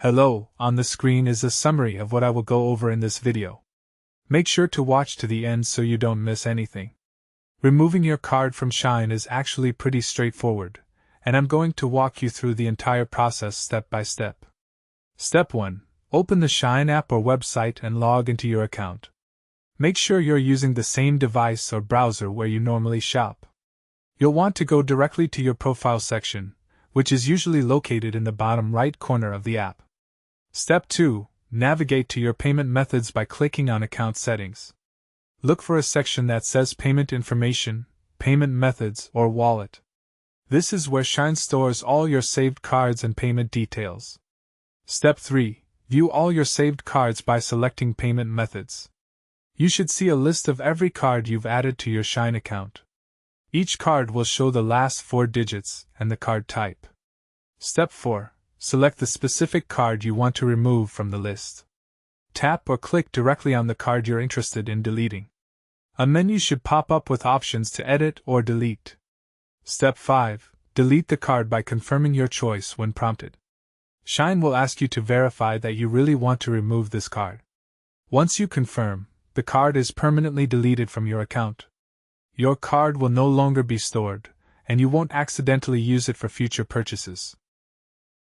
Hello, on the screen is a summary of what I will go over in this video. Make sure to watch to the end so you don't miss anything. Removing your card from SHEIN is actually pretty straightforward, and I'm going to walk you through the entire process step by step. Step 1. Open the SHEIN app or website and log into your account. Make sure you're using the same device or browser where you normally shop. You'll want to go directly to your profile section, which is usually located in the bottom right corner of the app. Step 2. Navigate to your payment methods by clicking on Account Settings. Look for a section that says Payment Information, Payment Methods, or Wallet. This is where SHEIN stores all your saved cards and payment details. Step 3. View all your saved cards by selecting Payment Methods. You should see a list of every card you've added to your SHEIN account. Each card will show the last 4 digits and the card type. Step 4. Select the specific card you want to remove from the list. Tap or click directly on the card you're interested in deleting. A menu should pop up with options to edit or delete. Step 5. Delete the card by confirming your choice when prompted. SHEIN will ask you to verify that you really want to remove this card. Once you confirm, the card is permanently deleted from your account. Your card will no longer be stored, and you won't accidentally use it for future purchases.